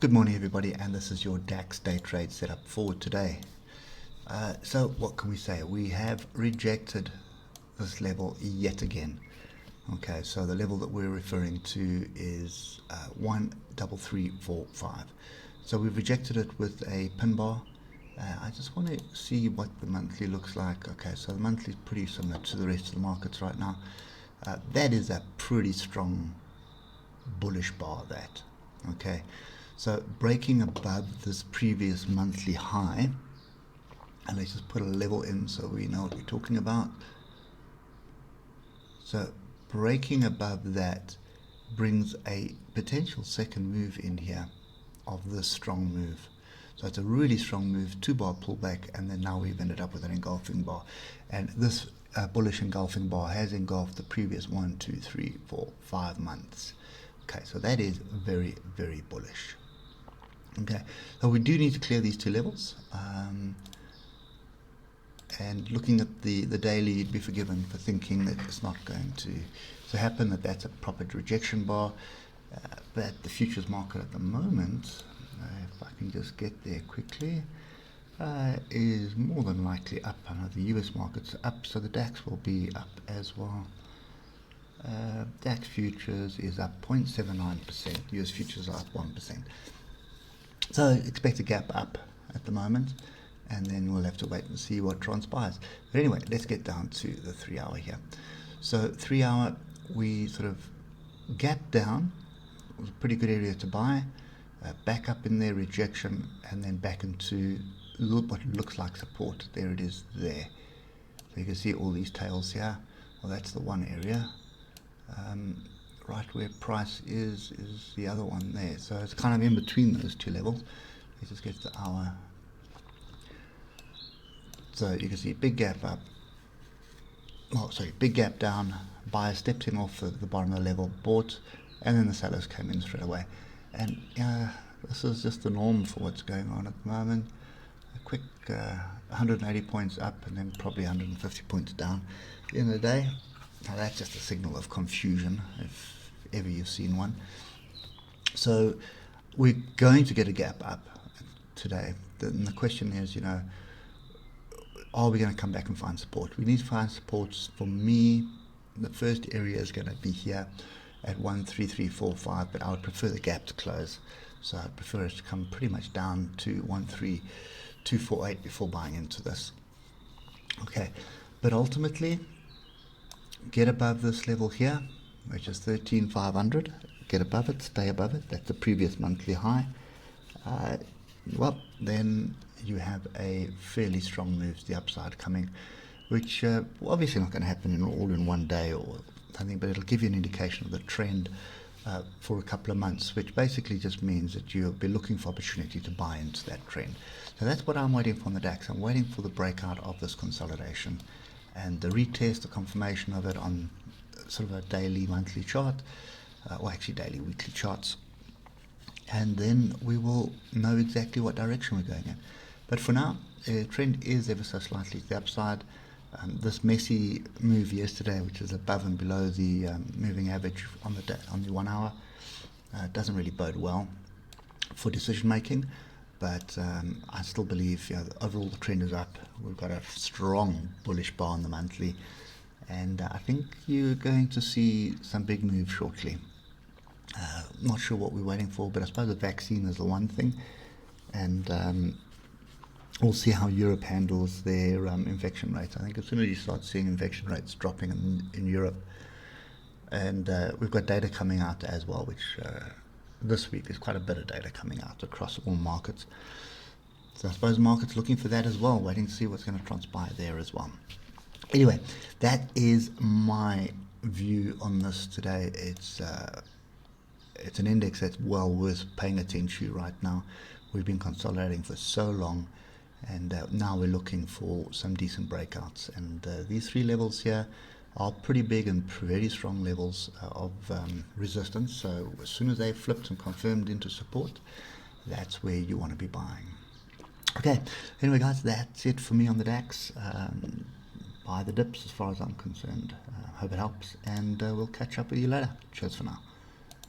Good morning everybody, and this is your DAX day trade setup for today. So what can we say? We have rejected this level yet again. Okay, so the level that we're referring to is 13345. So we've rejected it with a pin bar. I just want to see what the monthly looks like. Okay, so the monthly is pretty similar to the rest of the markets right now. That is a pretty strong bullish bar, that. Okay, so breaking above this previous monthly high, and let's just put a level in so we know what we're talking about. So breaking above that brings a potential second move in here of this strong move. So it's a really strong move, 2-bar pullback, and then now we've ended up with an engulfing bar. And this bullish engulfing bar has engulfed the previous 1, 2, 3, 4, 5 months. Okay, so that is very, very bullish. Okay, so we do need to clear these two levels. And looking at the daily, you'd be forgiven for thinking that it's not going to happen, that that's a proper rejection bar. But the futures market at the moment, if I can just get there quickly, is more than likely up. I know the US market's up, so the DAX will be up as well. DAX futures is up 0.79%, US futures are up 1%. So expect a gap up at the moment, and then we'll have to wait and see what transpires. But anyway, let's get down to the 3 hour here. So 3 hour, we sort of gap down. It was a pretty good area to buy. Back up in there, rejection, and then back into what looks like support. There it is there. So you can see all these tails here. Well, that's the one area. Right where price is the other one there. So it's kind of in between those two levels. Let's just get the hour. So you can see big gap up. Oh, sorry, big gap down. Buyer stepped in off the bottom of the level, bought, and then the sellers came in straight away. And this is just the norm for what's going on at the moment. A quick 180 points up, and then probably 150 points down at the end of the day. Now that's just a signal of confusion, if ever you've seen one. So we're going to get a gap up today. And the question is, are we going to come back and find support? We need to find supports. For me, the first area is going to be here at 13345, but I would prefer the gap to close. So I'd prefer it to come pretty much down to 13248 before buying into this. Okay, but ultimately, get above this level here, which is 13,500. Get above it, stay above it. That's the previous monthly high. Well, then you have a fairly strong move to the upside coming, which obviously not going to happen all in one day or something, but it'll give you an indication of the trend for a couple of months, which basically just means that you'll be looking for opportunity to buy into that trend. So that's what I'm waiting for on the DAX. I'm waiting for the breakout of this consolidation and the retest, the confirmation of it on sort of a daily, monthly chart, or actually daily, weekly charts. And then we will know exactly what direction we're going in. But for now, the trend is ever so slightly to the upside. This messy move yesterday, which is above and below the moving average on the 1 hour, doesn't really bode well for decision making. But I still believe overall the trend is up. We've got a strong bullish bar on the monthly, and I think you're going to see some big moves shortly. Not sure what we're waiting for, but I suppose the vaccine is the one thing, and we'll see how Europe handles their infection rates. I think as soon as you start seeing infection rates dropping in Europe, and we've got data coming out as well, which this week there's quite a bit of data coming out across all markets. So I suppose the market's looking for that as well, waiting to see what's going to transpire there as well. Anyway, that is my view on this today. It's an index that's well worth paying attention to right now. We've been consolidating for so long, and now we're looking for some decent breakouts. And these three levels here are pretty big and very strong levels of resistance. So as soon as they've flipped and confirmed into support, that's where you want to be buying. Okay, anyway guys, that's it for me on the DAX. Buy the dips as far as I'm concerned. Hope it helps, and we'll catch up with you later. Cheers for now.